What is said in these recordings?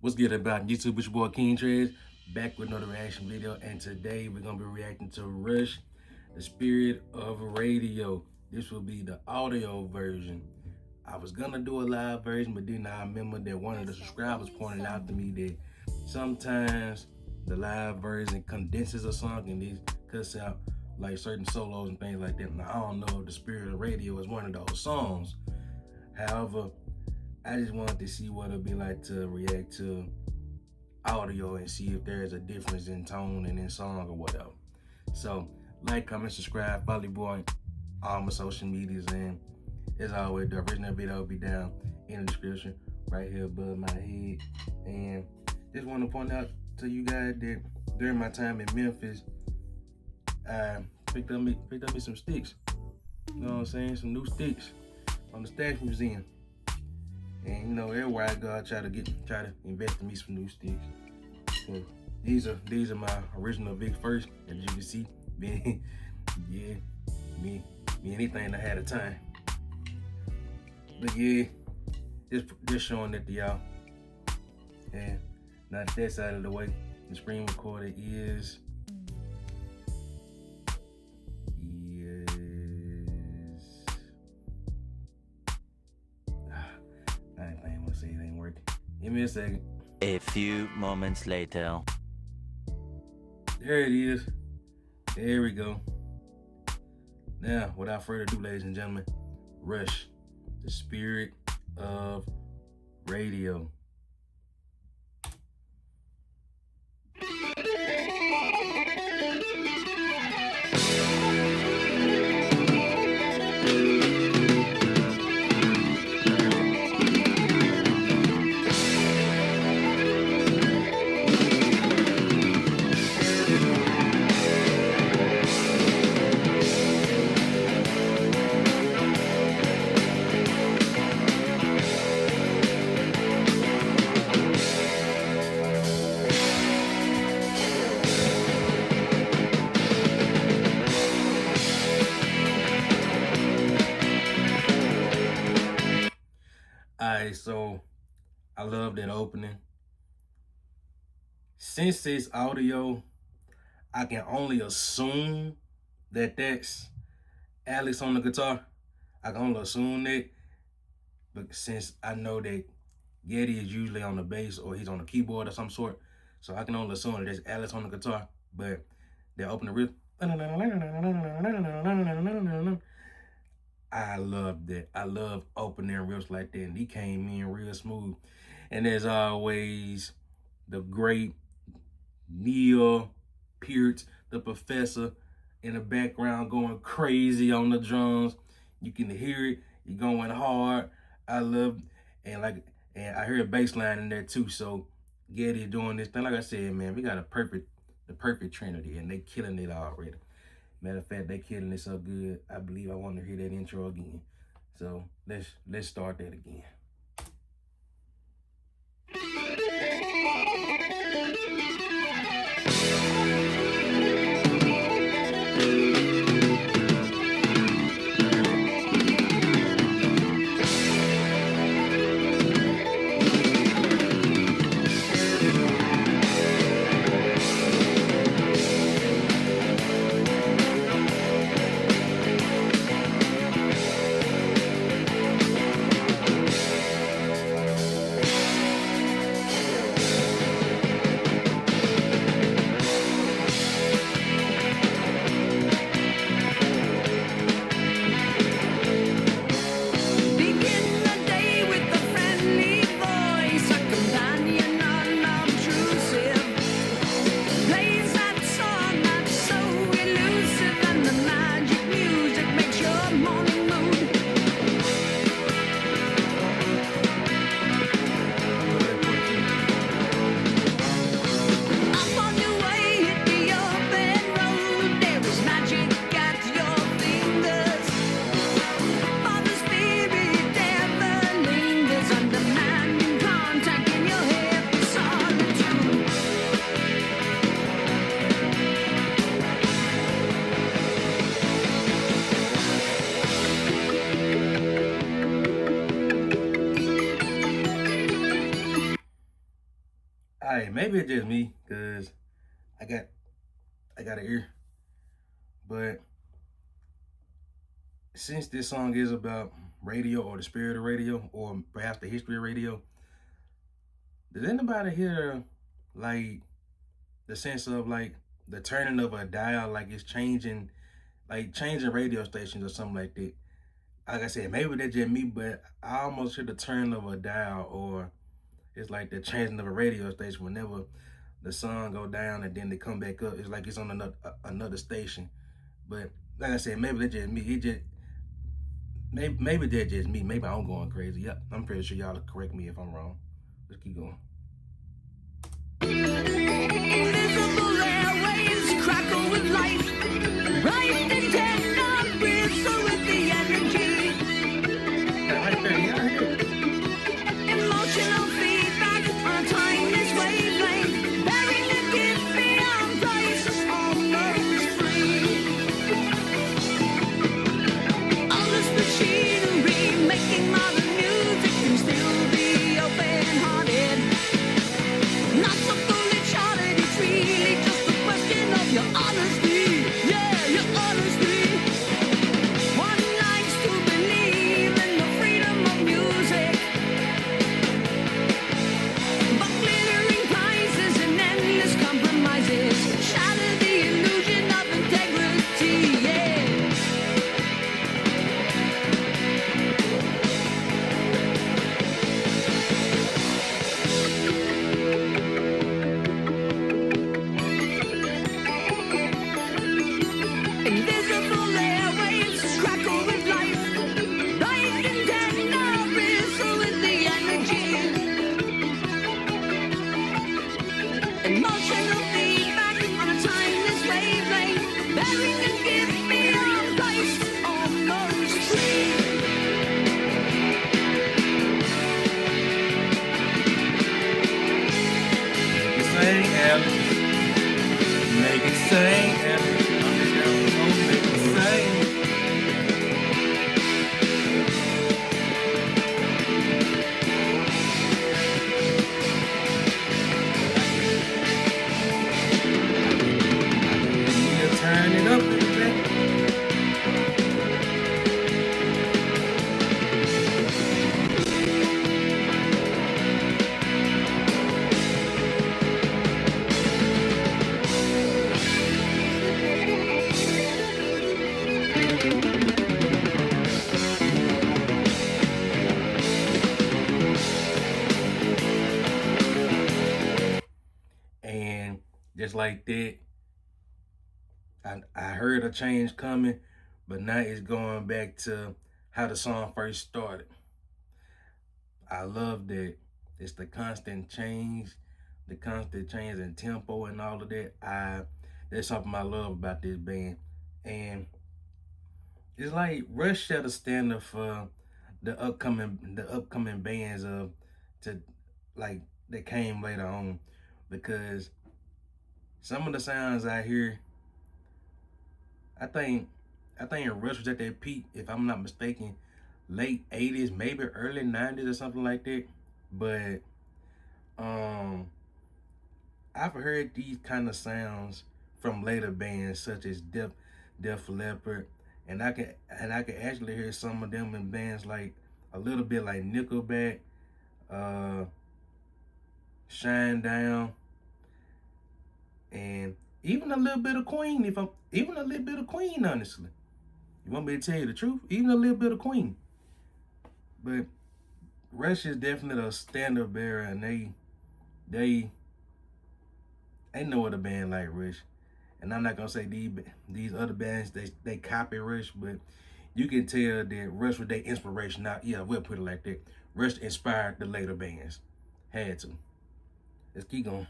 What's good about YouTube? It's your boy Kxng, back with another reaction video, and today we're gonna be reacting to Rush, the Spirit of Radio. This will be the audio version. I was gonna do a live version, but then I remember that one of the subscribers pointed out to me that sometimes the live version condenses a song and it cuts out like certain solos and things like that. Now I don't know if the Spirit of Radio is one of those songs. However, I just wanted to see what it'd be like to react to audio and see if there's a difference in tone and in song or whatever. So, like, comment, subscribe, follow your boy on all my social medias, and as always, the original video will be down in the description right here above my head. And just want to point out to you guys that during my time in Memphis, I picked up me some sticks. You know what I'm saying? Some new sticks from the Stash Museum. And you know, everywhere I go, I try to invest in me some new sticks. So these are my original Big First, as you can see. Me anything that had a time. But yeah, just showing that to y'all. And now that that's out of the way, the screen recorder is I ain't wanna say it ain't working. Give me a second. A few moments later. There it is. There we go. Now, without further ado, ladies and gentlemen, Rush, the Spirit of Radio. Alright, so I love that opening. Since it's audio, I can only assume that that's Alex on the guitar. I can only assume that, but since I know that Geddy is usually on the bass or he's on the keyboard of some sort, so I can only assume that that's Alex on the guitar. But they open the riff. I love that. I love opening riffs like that. And he came in real smooth. And as always, the great Neil Peart, the professor, in the background going crazy on the drums. You can hear it. You're going hard. I love it. And I hear a bass line in there too. So Geddy doing this thing. Like I said, man, we got the perfect trinity, and they killing it already. Matter of fact, they killing it so good, I believe I want to hear that intro again. So let's start that again. Alright, maybe it's just me, cause I got I got an ear. But since this song is about radio or the spirit of radio or perhaps the history of radio, does anybody hear like the sense of like the turning of a dial, like it's changing, like changing radio stations or something like that? Like I said, maybe that's just me, but I almost hear the turn of a dial, or it's like the changing of a radio station whenever the song go down and then they come back up. It's like it's on another station. But like I said, maybe that's just me. It just maybe that's just me. Maybe I'm going crazy. Yep, I'm pretty sure y'all will correct me if I'm wrong. Let's keep going. Invisible airwaves crackle with light, right and dead, bristle with the energy. Right there, yeah, right there. Emotional feedback on a timeless wavelength, bearing a gift beyond price, almost free. All this machinery making modern music can still be open-hearted. Not so fully charted, it's really just a question of your honesty. Yeah, your honesty. One likes to believe in the freedom of music, but glittering prizes and endless compromises shatter the illusion of integrity. Yeah. Invisible airwaves crackle with life, right and dead, now bristle with the energy. Emotional feedback on a timeless wavelength, bearing a gift beyond price, almost free. Sing, Alice. Make it sing, Alice. I'm just gonna make it sing. We'll turn it up a little bit. And just like that, I heard a change coming, but now it's going back to how the song first started. I love that. It's the constant change in tempo and all of that. That's something I love about this band. And it's like Rush set a standard for the upcoming bands of to like that came later on, because some of the sounds I hear, I think Rush was at their peak, if I'm not mistaken, late 80s, maybe early 90s or something like that. But I've heard these kind of sounds from later bands such as Def Leppard, and I can actually hear some of them in bands like a little bit like Nickelback, Shine Down, and even a little bit of Queen. Even a little bit of Queen, honestly. You want me to tell you the truth? Even a little bit of Queen. But Rush is definitely a standard bearer, and they ain't no other band like Rush. And I'm not gonna say these other bands they copy Rush, but you can tell that Rush was their inspiration. Now, yeah, we'll put it like that. Rush inspired the later bands. Had to. Let's keep going.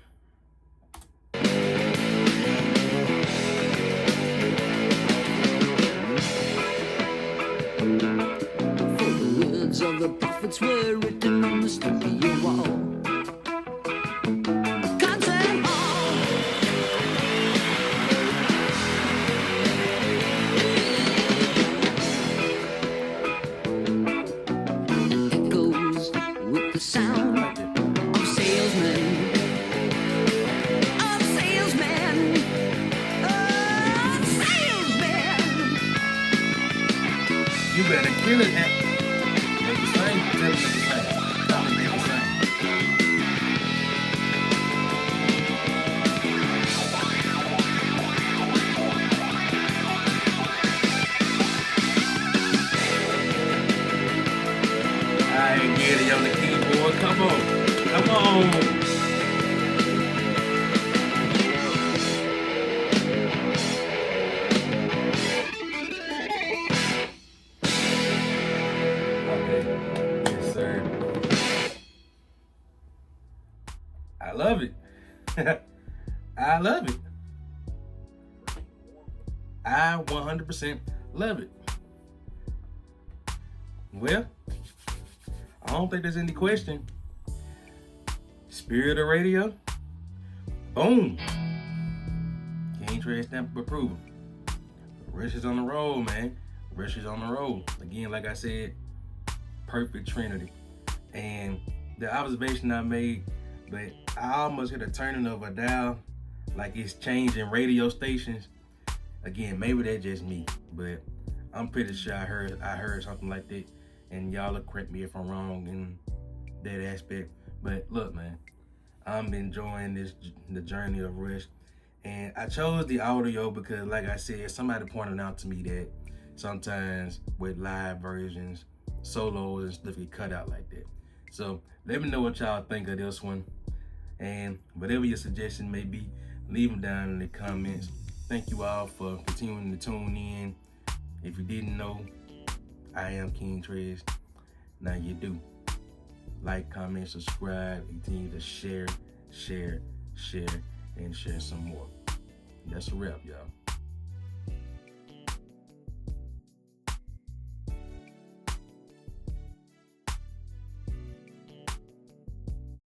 For the words of the prophets were written on the studio wall. Concert hall. It echoes with the sound of salesmen feel it, make it sing. Tell me make it sing. Tell me make it sing. I ain't Geddy on the keyboard. Come on. Come on. Yes, sir. I love it. I love it. I 100% love it. Well, I don't think there's any question. Spirit of radio. Boom. Kxng trade stamp of approval. Rush is on the roll, man. Rush is on the roll. Again, like I said, perfect trinity. And the observation I made, but I almost hit a turning of a dial, like it's changing radio stations. Again, maybe that's just me, but I'm pretty sure I heard something like that. And y'all will correct me if I'm wrong in that aspect. But look, man, I'm enjoying the journey of Rush. And I chose the audio because, like I said, somebody pointed out to me that sometimes with live versions, solos and stuff get cut out like that. So let me know what y'all think of this one. And whatever your suggestion may be, leave them down in the comments. Thank you all for continuing to tune in. If you didn't know, I am Kxng Trades. Now you do. Like, comment, subscribe, continue to share, and share some more. That's a wrap, y'all.